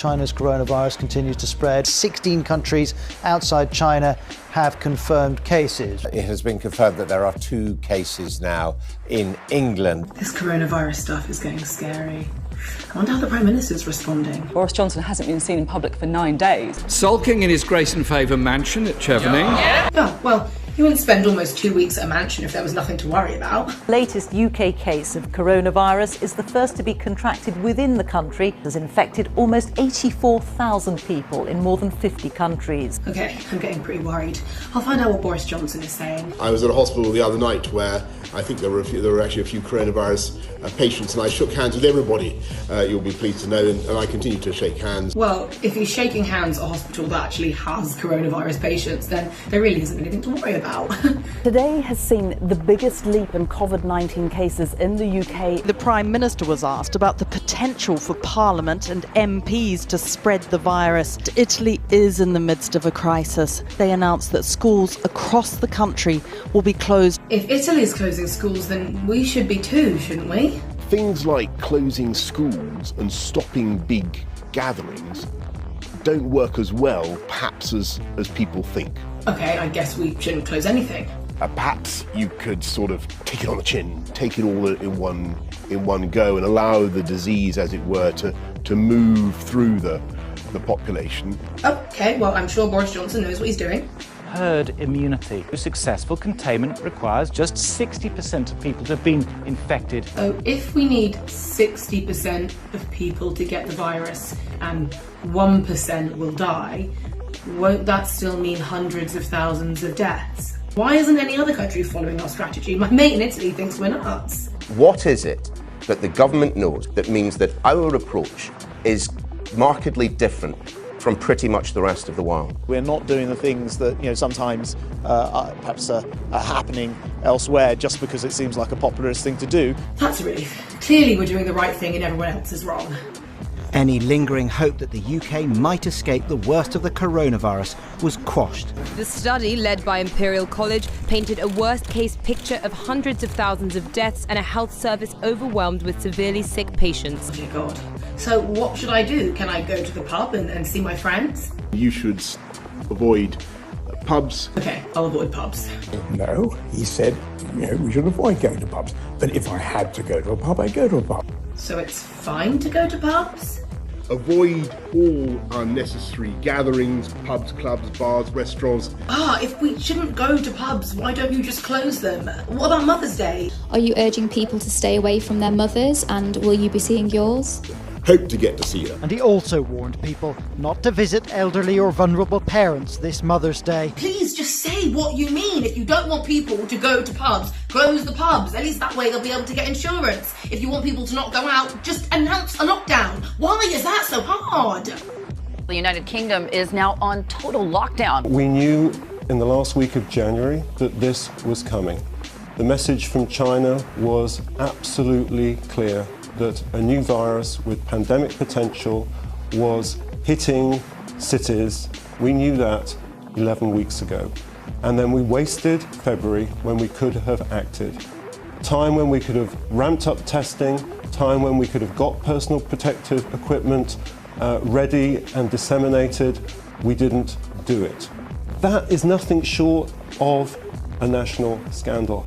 China's coronavirus continues to spread. 16 countries outside China have confirmed cases. It has been confirmed that there are 2 cases now in England. This coronavirus stuff is getting scary. I wonder how the Prime Minister's responding. Boris Johnson hasn't been seen in public for 9 days. Sulking in his Grace and Favour mansion at Chevening. Oh, well, you wouldn't spend almost 2 weeks at a mansion if there was nothing to worry about. The latest UK case of coronavirus is the first to be contracted within the country. It has infected almost 84,000 people in more than 50 countries. OK, I'm getting pretty worried. I'll find out what Boris Johnson is saying. I was at a hospital the other night where I think there were actually a few coronavirus patients, and I shook hands with everybody, you'll be pleased to know, and I continue to shake hands. Well, if he's shaking hands at a hospital that actually has coronavirus patients, then there really isn't anything to worry about. Today has seen the biggest leap in COVID-19 cases in the UK. The Prime Minister was asked about the potential for Parliament and MPs to spread the virus. Italy is in the midst of a crisis. They announced that schools across the country will be closed. If Italy's closing schools, then we should be too, shouldn't we? Things like closing schools and stopping big gatherings don't work as well, perhaps, as people think. OK, I guess we shouldn't close anything. Perhaps you could sort of take it on the chin, take it all in one go, and allow the disease, as it were, to move through the population. OK, well, I'm sure Boris Johnson knows what he's doing. Herd immunity. Successful containment requires just 60% of people to have been infected. Oh, if we need 60% of people to get the virus and 1% will die, won't that still mean hundreds of thousands of deaths? Why isn't any other country following our strategy? My mate in Italy thinks we're nuts. What is it that the government knows that means that our approach is markedly different from pretty much the rest of the world? We're not doing the things that sometimes perhaps are happening elsewhere just because it seems like a popularist thing to do. That's a relief. Clearly we're doing the right thing and everyone else is wrong. Any lingering hope that the UK might escape the worst of the coronavirus was quashed. The study, led by Imperial College, painted a worst-case picture of hundreds of thousands of deaths and a health service overwhelmed with severely sick patients. Oh, dear God. So what should I do? Can I go to the pub and see my friends? You should avoid pubs. OK, I'll avoid pubs. No, he said, we should avoid going to pubs. But if I had to go to a pub, I'd go to a pub. So it's fine to go to pubs? Avoid all unnecessary gatherings, pubs, clubs, bars, restaurants. If we shouldn't go to pubs, why don't you just close them? What about Mother's Day? Are you urging people to stay away from their mothers, and will you be seeing yours? Hope to get to see her. And he also warned people not to visit elderly or vulnerable parents this Mother's Day. Please just say what you mean. If you don't want people to go to pubs, close the pubs. At least that way they'll be able to get insurance. If you want people to not go out, just announce a lockdown. Why is that so hard? The United Kingdom is now on total lockdown. We knew in the last week of January that this was coming. The message from China was absolutely clear that a new virus with pandemic potential was hitting cities. We knew that 11 weeks ago. And then we wasted February when we could have acted. Time when we could have ramped up testing, time when we could have got personal protective equipment ready and disseminated. We didn't do it. That is nothing short of a national scandal.